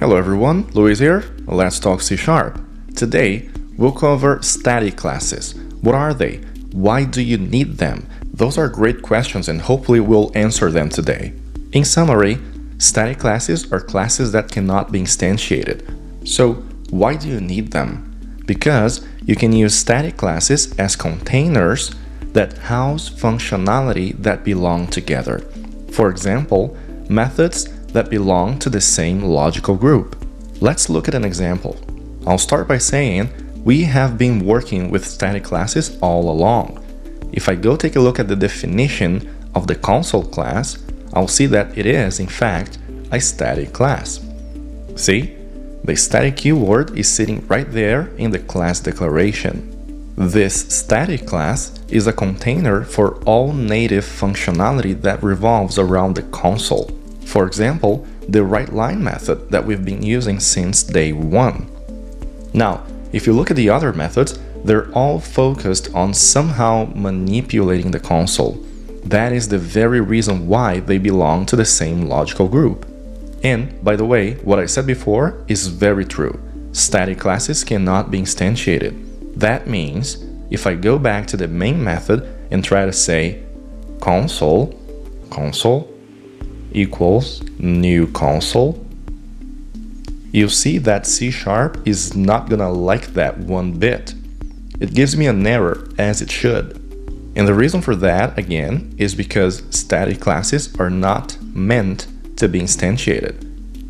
Hello everyone, Luis here. Let's talk C#. Today, we'll cover static classes. What are they? Why do you need them? Those are great questions and hopefully we'll answer them today. In summary, static classes are classes that cannot be instantiated. So, why do you need them? Because you can use static classes as containers that house functionality that belong together. For example, methods that belong to the same logical group. Let's look at an example. I'll start by saying we have been working with static classes all along. If I go take a look at the definition of the console class, I'll see that it is, in fact, a static class. See? The static keyword is sitting right there in the class declaration. This static class is a container for all native functionality that revolves around the console. For example, the WriteLine method that we've been using since day one. Now, if you look at the other methods, they're all focused on somehow manipulating the console. That is the very reason why they belong to the same logical group. And, by the way, what I said before is very true. Static classes cannot be instantiated. That means, if I go back to the main method and try to say console equals new console, you'll see that C# is not gonna like that one bit. It gives me an error, as it should. And the reason for that, again, is because static classes are not meant to be instantiated.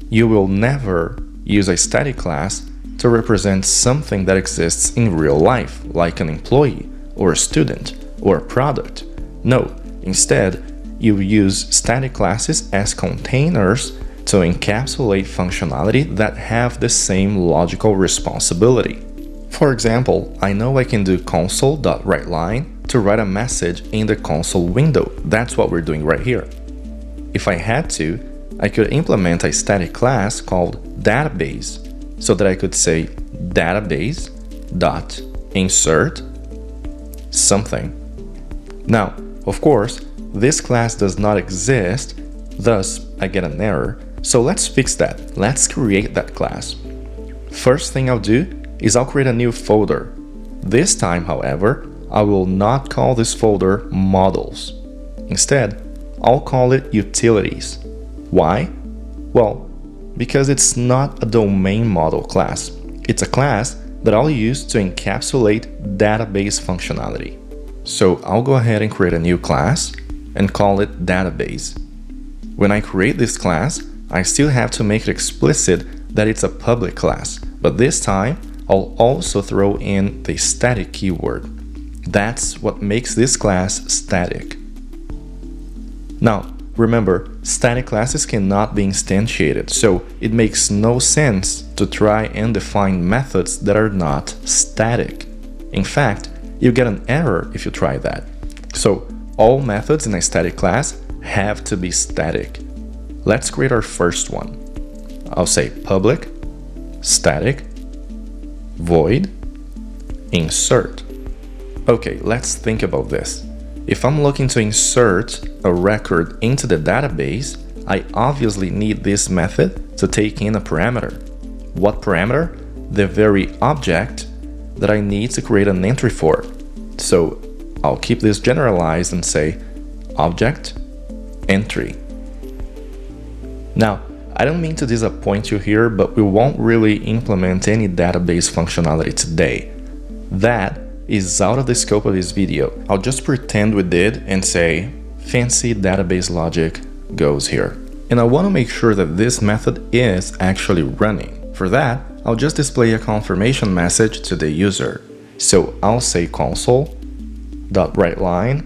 You will never use a static class to represent something that exists in real life, like an employee, or a student, or a product. No, instead, you use static classes as containers to encapsulate functionality that have the same logical responsibility. For example, I know I can do console.WriteLine to write a message in the console window. That's what we're doing right here. If I had to, I could implement a static class called database so that I could say database.insert something. Now, of course, this class does not exist, thus I get an error. So let's fix that. Let's create that class. First thing I'll do is I'll create a new folder. This time, however, I will not call this folder models. Instead, I'll call it utilities. Why? Well, because it's not a domain model class. It's a class that I'll use to encapsulate database functionality. So I'll go ahead and create a new class and call it database. When I create this class, I still have to make it explicit that it's a public class, but this time I'll also throw in the static keyword. That's what makes this class static. Now, remember, static classes cannot be instantiated, so it makes no sense to try and define methods that are not static. In fact, you get an error if you try that. So, all methods in a static class have to be static. Let's create our first one. I'll say public, static, void, insert. Okay, let's think about this. If I'm looking to insert a record into the database, I obviously need this method to take in a parameter. What parameter? The very object that I need to create an entry for. So I'll keep this generalized and say object entry. Now, I don't mean to disappoint you here, but we won't really implement any database functionality today. That is out of the scope of this video. I'll just pretend we did and say fancy database logic goes here. And I want to make sure that this method is actually running. For that, I'll just display a confirmation message to the user. So I'll say console.WriteLine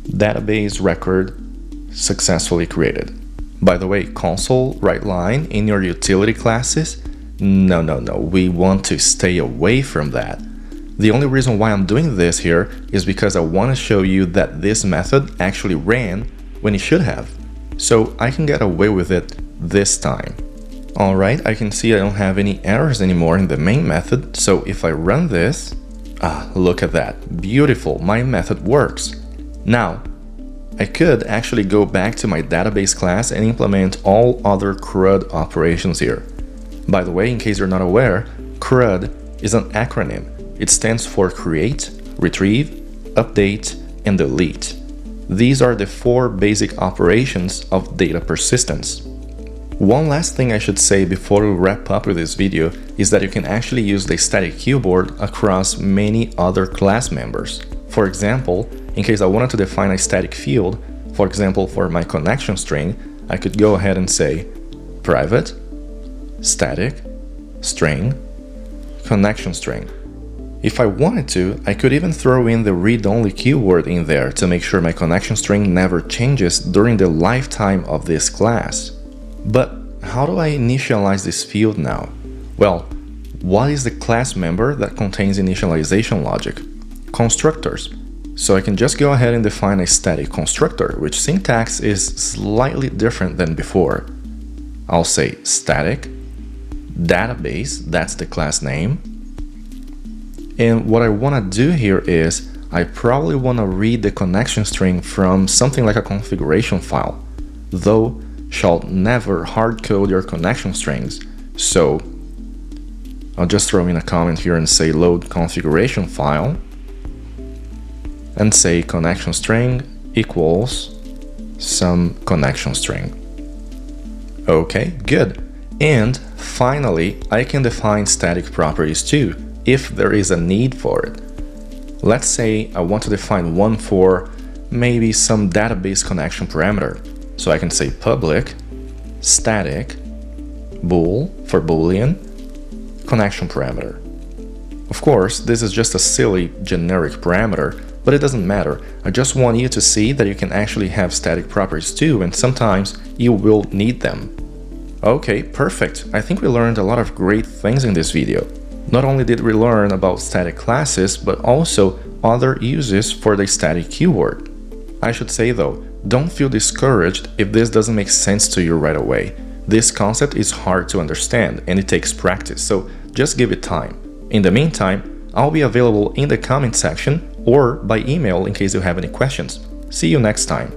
database record successfully created. By the way, console WriteLine in your utility classes? No, we want to stay away from that. The only reason why I'm doing this here is because I want to show you that this method actually ran when it should have. So I can get away with it this time. Alright, I can see I don't have any errors anymore in the main method, so if I run this, look at that, beautiful, my method works. Now, I could actually go back to my database class and implement all other CRUD operations here. By the way, in case you're not aware, CRUD is an acronym. It stands for Create, Retrieve, Update, and Delete. These are the 4 basic operations of data persistence. One last thing I should say before we wrap up with this video is that you can actually use the static keyboard across many other class members. For example, in case I wanted to define a static field, for example for my connection string, I could go ahead and say private static string connection string. If I wanted to, I could even throw in the read-only keyword in there to make sure my connection string never changes during the lifetime of this class. But how do I initialize this field now? Well, what is the class member that contains initialization logic? Constructors. So I can just go ahead and define a static constructor, which syntax is slightly different than before. I'll say static database, that's the class name. And what I want to do here is I probably want to read the connection string from something like a configuration file, though shall never hardcode your connection strings. So I'll just throw in a comment here and say load configuration file and say connection string equals some connection string. Okay, good. And finally, I can define static properties too, if there is a need for it. Let's say I want to define one for maybe some database connection parameter. So I can say public static bool for boolean connection parameter. Of course, this is just a silly generic parameter, but it doesn't matter. I just want you to see that you can actually have static properties too, and sometimes you will need them. Okay, perfect. I think we learned a lot of great things in this video. Not only did we learn about static classes, but also other uses for the static keyword. I should say though, don't feel discouraged if this doesn't make sense to you right away. This concept is hard to understand and it takes practice, so just give it time. In the meantime, I'll be available in the comment section or by email in case you have any questions. See you next time.